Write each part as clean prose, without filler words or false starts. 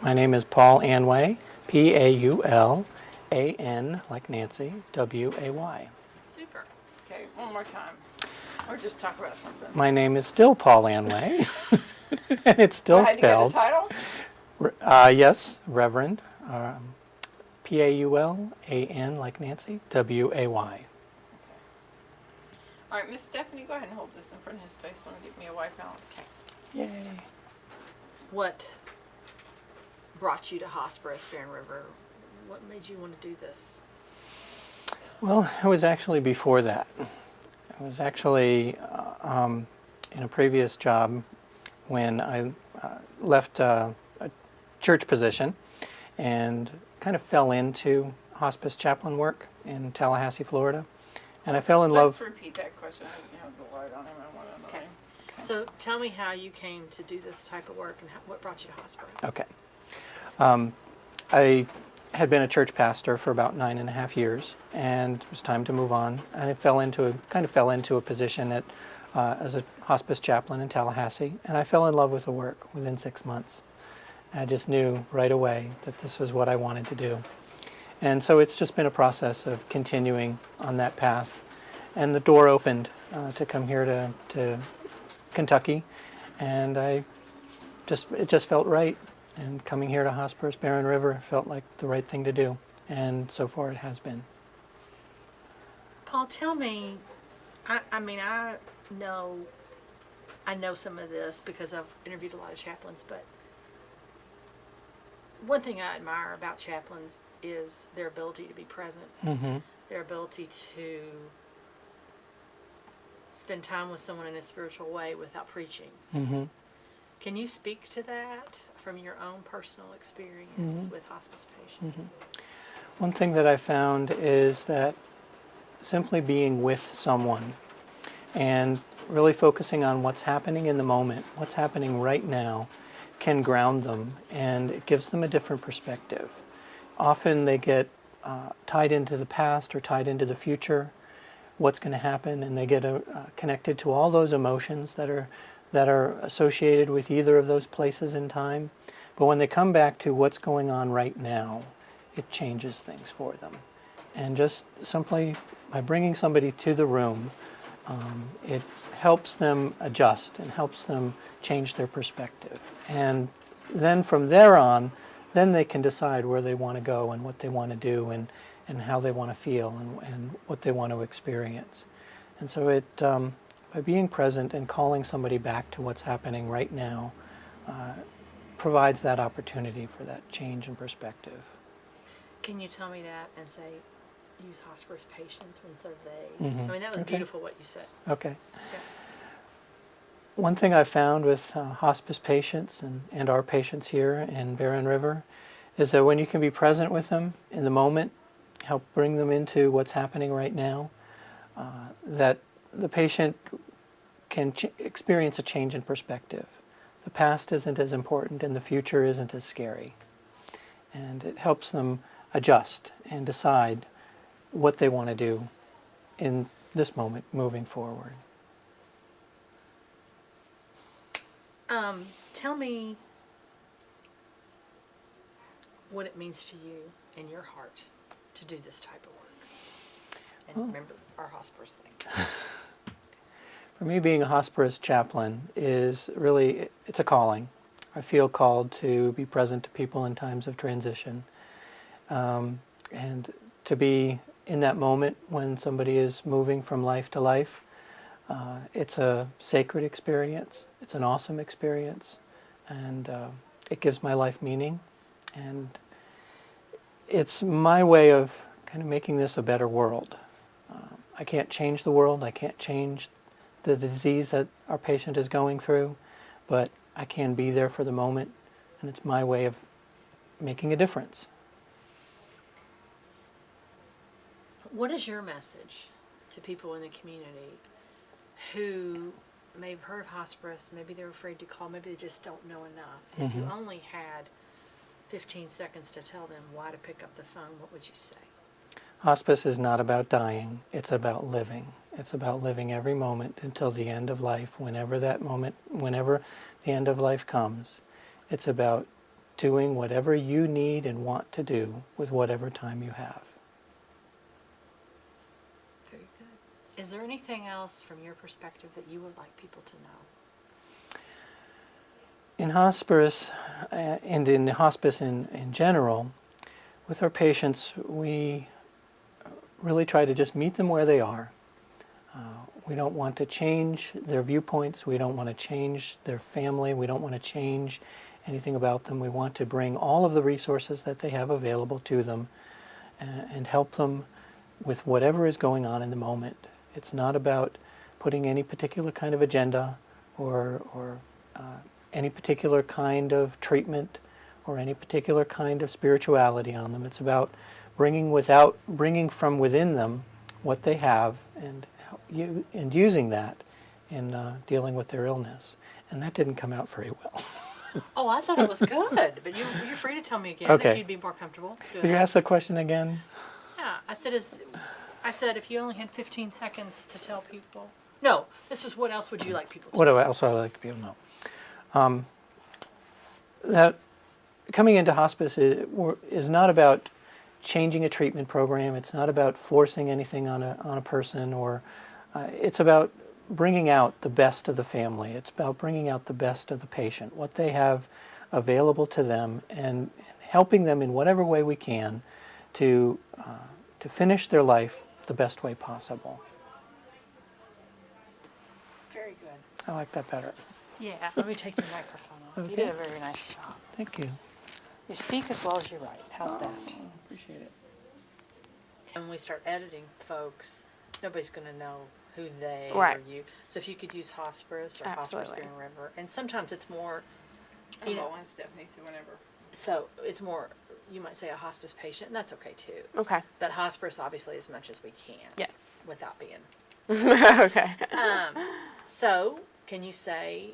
My name is Paul Anway, Paulan, like Nancy, Way. Super. Okay, one more time. Or just talk about something. My name is still Paul Anway, and it's still How'd you get the spelled. title? Yes, Reverend. Paulan, like Nancy, Way. Okay. All right, Miss Stephanie, go ahead and hold this in front of his face. Let me get me a white balance. Yay. What brought you to Hospice Barren River? What made you want to do this? Well, it was actually before that. I was actually in a previous job when I left a church position and kind of fell into hospice chaplain work in Tallahassee, Florida. And I fell in love. Let's repeat that question. I didn't have the light on him. I want to know. Okay. So tell me how you came to do this type of work and what brought you to hospice. Okay. I had been a church pastor for about 9.5 years, and it was time to move on. And I fell into a position as a hospice chaplain in Tallahassee, and I fell in love with the work within 6 months. I just knew right away that this was what I wanted to do. And so it's just been a process of continuing on that path. And the door opened to come here to Kentucky, and it just felt right. And coming here to Hospice Barren River felt like the right thing to do, and so far it has been. Paul, tell me, I know some of this because I've interviewed a lot of chaplains, but one thing I admire about chaplains is their ability to be present, their ability to spend time with someone in a spiritual way without preaching. Can you speak to that from your own personal experience with hospice patients? One thing that I found is that simply being with someone and really focusing on what's happening in the moment, what's happening right now, can ground them, and it gives them a different perspective. Often they get tied into the past or tied into the future, what's going to happen, and they get connected to all those emotions that are associated with either of those places in time. But when they come back to what's going on right now, it changes things for them. And just simply by bringing somebody to the room, it helps them adjust and helps them change their perspective. And then from there on, then they can decide where they want to go and what they want to do and how they want to feel and what they want to experience. And so by being present and calling somebody back to what's happening right now provides that opportunity for that change in perspective. Can you tell me that and say, use hospice patients instead of they? Mm-hmm. I mean, that was Okay. beautiful what you said. Okay. So, One thing I've found with hospice patients and our patients here in Barren River is that when you can be present with them in the moment, help bring them into what's happening right now, that the patient can experience a change in perspective. The past isn't as important and the future isn't as scary. And it helps them adjust and decide what they want to do in this moment moving forward. tell me what it means to you in your heart to do this type of work. And remember our hospice thing. For me, being a hospice chaplain is really, it's a calling. I feel called to be present to people in times of transition, and to be in that moment when somebody is moving from life to life. It's a sacred experience. It's an awesome experience, and it gives my life meaning. And it's my way of kind of making this a better world. I can't change the world. I can't change the disease that our patient is going through, but I can be there for the moment, and it's my way of making a difference. What is your message to people in the community who may have heard of hospice, maybe they're afraid to call, maybe they just don't know enough? If you only had 15 seconds to tell them why to pick up the phone, what would you say? Hospice is not about dying, it's about living. It's about living every moment until the end of life, whenever the end of life comes. It's about doing whatever you need and want to do with whatever time you have. Very good. Is there anything else from your perspective that you would like people to know? In hospice, and in hospice in general, with our patients, we really try to just meet them where they are. We don't want to change their viewpoints. We don't want to change their family. We don't want to change anything about them. We want to bring all of the resources that they have available to them and help them with whatever is going on in the moment. It's not about putting any particular kind of agenda or any particular kind of treatment or any particular kind of spirituality on them. It's about bringing from within them what they have and using that in dealing with their illness. And that didn't come out very well. Oh, I thought it was good, but you're free to tell me again Okay. if you'd be more comfortable doing Could you that. ask the question again? Yeah, I said if you only had 15 seconds to tell people. No, this was what else would you like people to What know? else would I like people to know? That coming into hospice is not about changing a treatment program. It's not about forcing anything on a person, or it's about bringing out the best of the family. It's about bringing out the best of the patient, what they have available to them, and helping them in whatever way we can to finish their life the best way possible. Very good. I like that better. Yeah, let me take your microphone off. Okay. You did a very nice job. Thank you. You speak as well as you write. How's that? Appreciate it. And when we start editing folks, nobody's going to know who they Right. or you. So if you could use hospice or hospice Absolutely. Green River, and sometimes it's more, I'm you know, on Stephanie, so whenever. so it's more, you might say a hospice patient, and that's okay too. Okay. But hospice, obviously, as much as we can. Yes. Without being. Okay. So, can you say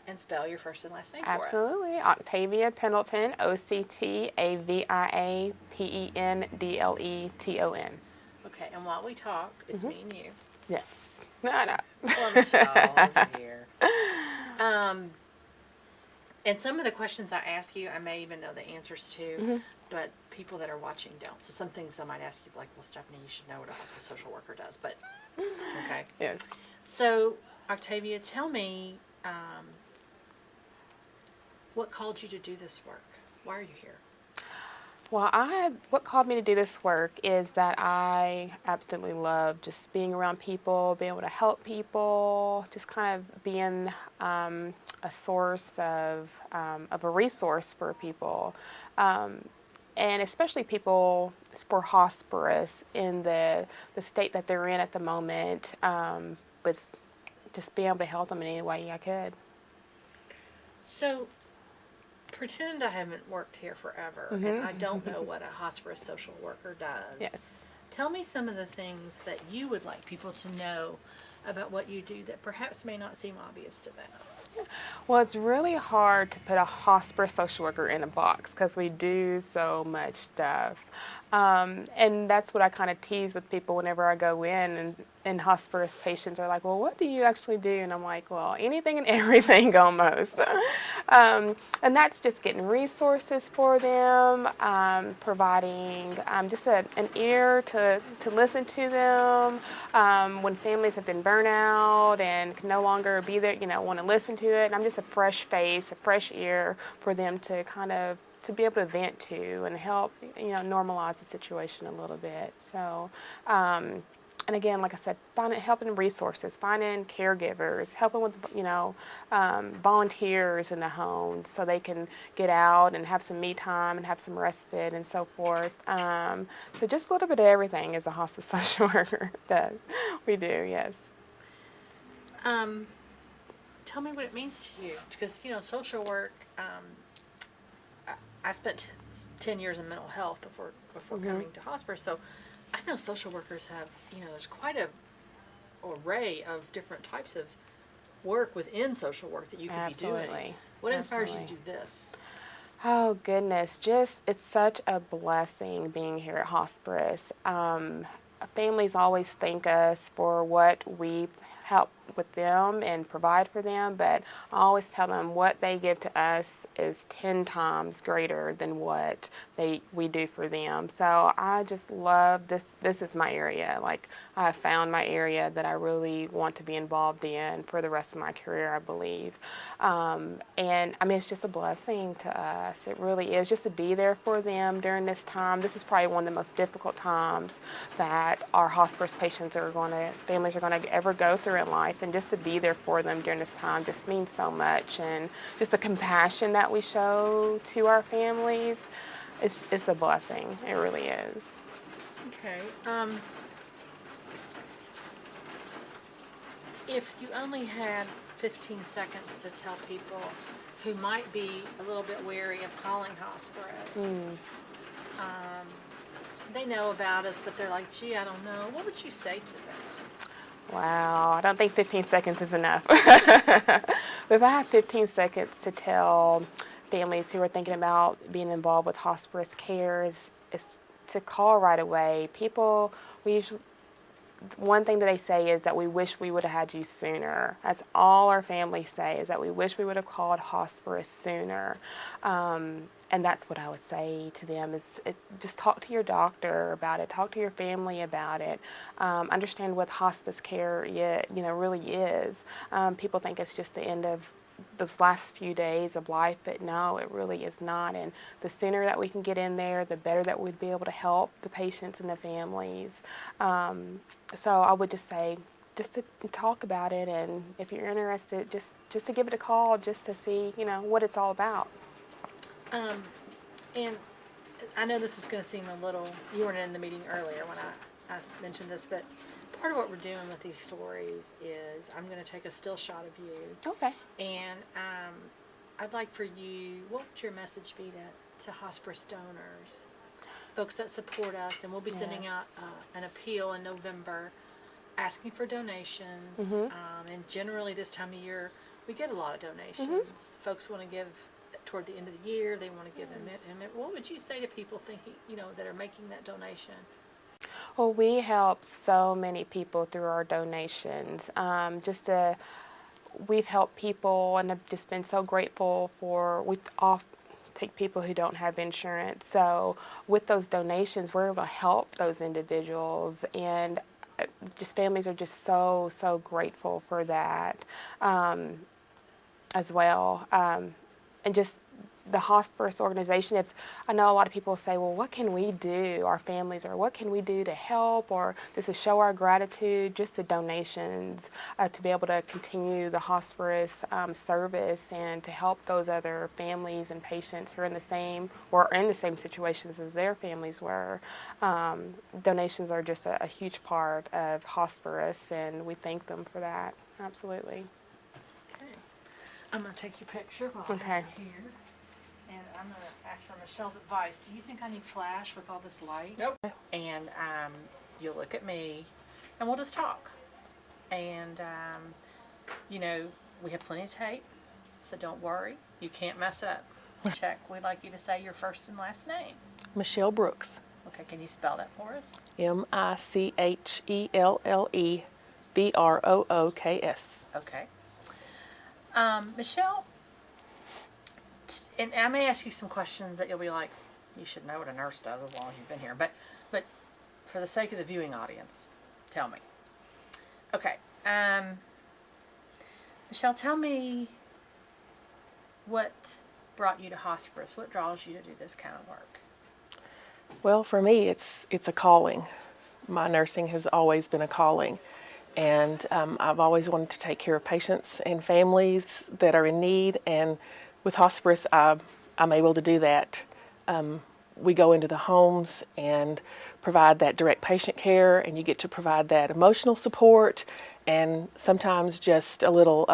and spell your first and last name for us? Absolutely. Octavia Pendleton, OCTAVIA PENDLETON. Okay, and while we talk, it's me and you. Yes. No, no. Well, Michelle over here. And some of the questions I ask you, I may even know the answers to, but people that are watching don't. So some things I might ask you, like, well, Stephanie, you should know what a hospice social worker does, but, okay. Yes. So, Octavia, tell me, what called you to do this work? Why are you here? Well, what called me to do this work is that I absolutely love just being around people, being able to help people, just kind of being a source of a resource for people, and especially people for hospice in the state that they're in at the moment, with just being able to help them in any way I could. So, pretend I haven't worked here forever, and I don't know what a hospice social worker does. Yes. Tell me some of the things that you would like people to know about what you do that perhaps may not seem obvious to them. Well, it's really hard to put a hospice social worker in a box because we do so much stuff. And that's what I kind of tease with people whenever I go in, and hospice patients are like, well, what do you actually do? And I'm like, well, anything and everything almost. And that's just getting resources for them, providing just an ear to listen to them when families have been burnt out and can no longer be there, want to listen to it. And I'm just a fresh face, a fresh ear for them to kind of to be able to vent to and help, normalize the situation a little bit. So, and again, like I said, helping resources, finding caregivers, helping with, volunteers in the home so they can get out and have some me time and have some respite and so forth. So just a little bit of everything as a hospice social worker does. We do, yes. Tell me what it means to you, because, social work, I spent 10 years in mental health before coming to hospice, so I know social workers have, there's quite a array of different types of work within social work that you could be doing. Absolutely. What inspires you to Absolutely. do this? Oh, goodness. It's such a blessing being here at hospice. Families always thank us for what we help with them and provide for them, but I always tell them what they give to us is 10 times greater than what we do for them. So I just love this. This is my area. Like, I have found my area that I really want to be involved in for the rest of my career, I believe. And I mean, it's just a blessing to us. It really is, just to be there for them during this time. This is probably one of the most difficult times that our hospice patients families are going to ever go through in life. And just to be there for them during this time just means so much. And just the compassion that we show to our families, it's a blessing. It really is. Okay. If you only had 15 seconds to tell people who might be a little bit wary of calling hospice, they know about us, but they're like, gee, I don't know, what would you say to them? Wow, I don't think 15 seconds is enough. But if I have 15 seconds to tell families who are thinking about being involved with hospice care, is to call right away. One thing that they say is that we wish we would have had you sooner. That's all our families say, is that we wish we would have called hospice sooner. And that's what I would say to them, is just talk to your doctor about it, talk to your family about it, understand what hospice care really is. People think it's just the end of those last few days of life, but no, it really is not. And the sooner that we can get in there, the better that we'd be able to help the patients and the families. So I would just say, just to talk about it, and if you're interested, just to give it a call, just to see, what it's all about. And I know this is going to seem a little, you weren't in the meeting earlier when I mentioned this, but part of what we're doing with these stories is I'm going to take a still shot of you. Okay. And I'd like for you, what would your message be to hospice donors, folks that support us? And we'll be sending out an appeal in November asking for donations. And generally this time of year, we get a lot of donations. Folks want to give toward the end of the year. They want to give them. What would you say to people thinking, that are making that donation? Well, we help so many people through our donations. We've helped people, and I've just been so grateful we often take people who don't have insurance. So with those donations, we're able to help those individuals, and just families are just so, so grateful for that as well. And just the hospice organization, I know a lot of people say, well, what can we do, our families, or what can we do to help, or just to show our gratitude, just the donations, to be able to continue the hospice service and to help those other families and patients who are in the same situations as their families were. Donations are just a huge part of hospice, and we thank them for that. Absolutely. Okay. I'm going to take your picture while I'm here. And I'm going to ask for Michelle's advice. Do you think I need flash with all this light? Nope. And you'll look at me, and we'll just talk. And, we have plenty of tape, so don't worry. You can't mess up. Check. We'd like you to say your first and last name. Michelle Brooks. Okay, can you spell that for us? Michellbrooks. Okay. Michelle, and I may ask you some questions that you'll be like, you should know what a nurse does as long as you've been here. But for the sake of the viewing audience, tell me. Okay. Michelle, tell me what brought you to hospice. What draws you to do this kind of work? Well, for me, it's a calling. My nursing has always been a calling. And I've always wanted to take care of patients and families that are in need. And with hospice, I'm able to do that. We go into the homes and provide that direct patient care, and you get to provide that emotional support, and sometimes just a little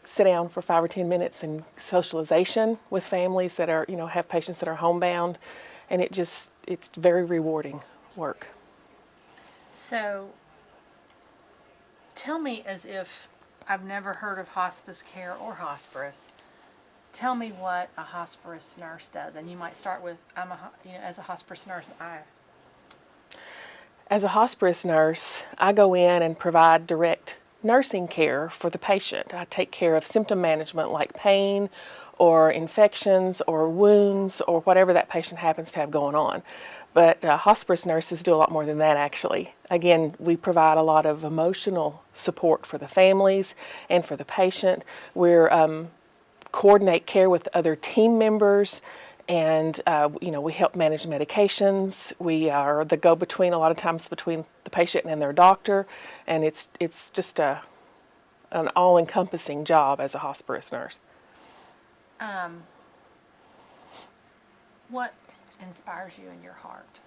sit down for 5 or 10 minutes and socialization with families that are, have patients that are homebound, and it's very rewarding work. So, tell me, as if I've never heard of hospice care or hospice, tell me what a hospice nurse does. And you might start with, as a hospice nurse, As a hospice nurse, I go in and provide direct nursing care for the patient. I take care of symptom management like pain or infections or wounds or whatever that patient happens to have going on. But hospice nurses do a lot more than that, actually. Again, we provide a lot of emotional support for the families and for the patient. We're coordinate care with other team members, and we help manage medications. We are the go-between a lot of times between the patient and their doctor, and it's just an all-encompassing job as a hospice nurse. What inspires you in your heart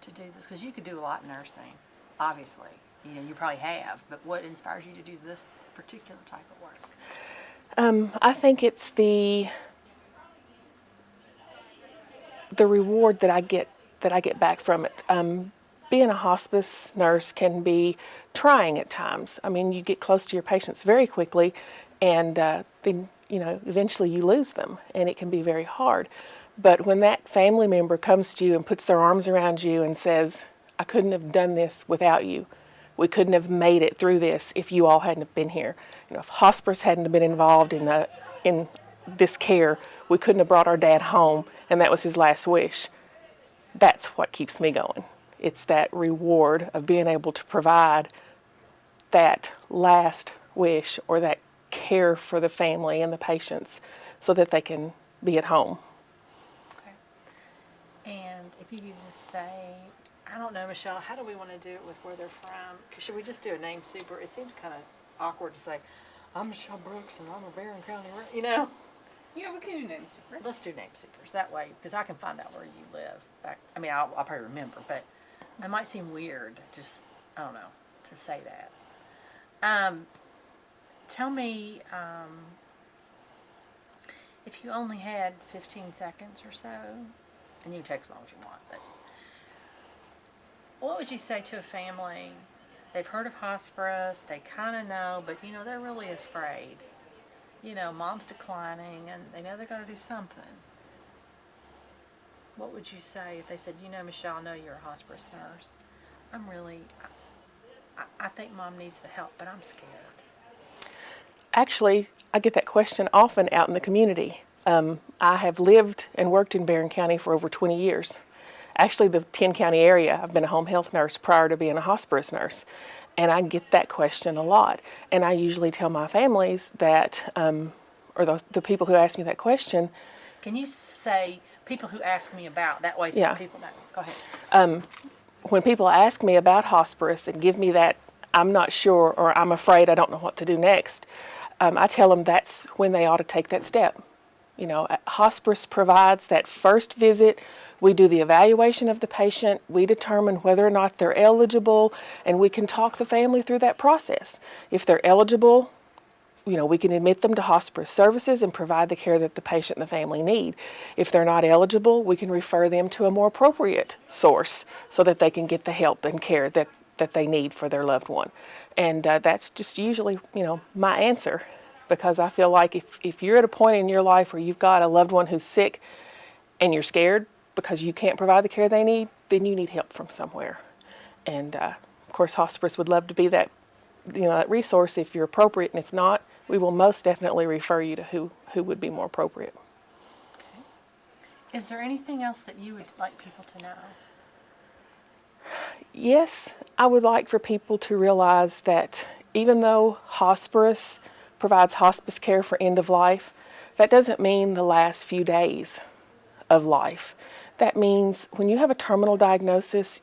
to do this? Because you could do a lot in nursing, obviously. You probably have, but what inspires you to do this particular type of work? I think it's the reward that I get back from it. Being a hospice nurse can be trying at times. I mean, you get close to your patients very quickly, and then eventually you lose them, and it can be very hard. But when that family member comes to you and puts their arms around you and says, "I couldn't have done this without you. We couldn't have made it through this if you all hadn't have been here. If hospice hadn't have been involved in this care, we couldn't have brought our dad home, and that was his last wish." That's what keeps me going. It's that reward of being able to provide that last wish or that care for the family and the patients so that they can be at home. Okay. And if you could just say, I don't know, Michelle, how do we want to do it with where they're from? Should we just do a name super? It seems kind of awkward to say, I'm Michelle Brooks and I'm a Barron County, Yeah, we can do names. Let's do name supers that way, because I can find out where you live. I'll probably remember, but it might seem weird, just, I don't know, to say that. Tell me, if you only had 15 seconds or so, and you can take as long as you want, but what would you say to a family? They've heard of hospice, they kind of know, but they're really afraid. Mom's declining, and they know they're going to do something. What would you say if they said, Michelle, I know you're a hospice nurse. I think Mom needs the help, but I'm scared. Actually, I get that question often out in the community. I have lived and worked in Barron County for over 20 years. Actually, the 10-county area, I've been a home health nurse prior to being a hospice nurse. And I get that question a lot. And I usually tell my families that, or the people who ask me that question. Can you say people who ask me about, that way so Yeah. people know? Go ahead. When people ask me about hospice and give me that, I'm not sure, or I'm afraid, I don't know what to do next, I tell them that's when they ought to take that step. Hospice provides that first visit. We do the evaluation of the patient. We determine whether or not they're eligible, and we can talk the family through that process. If they're eligible, we can admit them to hospice services and provide the care that the patient and the family need. If they're not eligible, we can refer them to a more appropriate source so that they can get the help and care that they need for their loved one. And that's just usually, my answer, because I feel like if you're at a point in your life where you've got a loved one who's sick and you're scared because you can't provide the care they need, then you need help from somewhere. And of course, hospice would love to be that, that resource if you're appropriate, and if not, we will most definitely refer you to who would be more appropriate. Okay. Is there anything else that you would like people to know? Yes, I would like for people to realize that even though hospice provides hospice care for end of life, that doesn't mean the last few days of life. That means when you have a terminal diagnosis,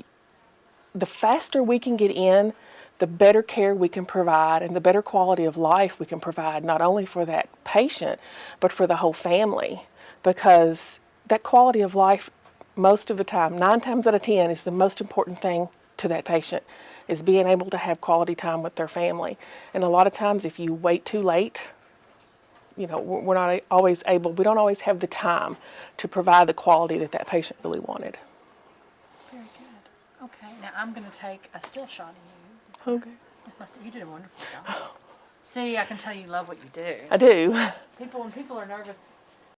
the faster we can get in, the better care we can provide and the better quality of life we can provide, not only for that patient, but for the whole family. Because that quality of life, most of the time, 9 times out of 10, is the most important thing to that patient, is being able to have quality time with their family. And a lot of times if you wait too late, we're not always able, we don't always have the time to provide the quality that patient really wanted. Very good. Okay, now I'm going to take a still shot of you. Okay. You did a wonderful job. See, I can tell you love what you do. I do. When people are nervous,